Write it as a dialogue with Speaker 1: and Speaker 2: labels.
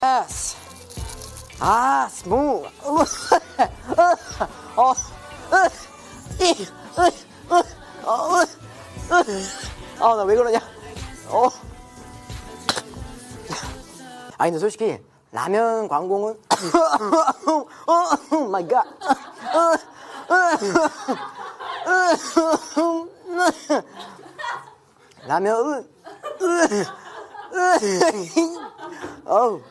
Speaker 1: 예스. 아, 스무. 나 왜 그러냐? 아니, 근데 솔직히 라면 광고는 마이 갓. 라면은 어우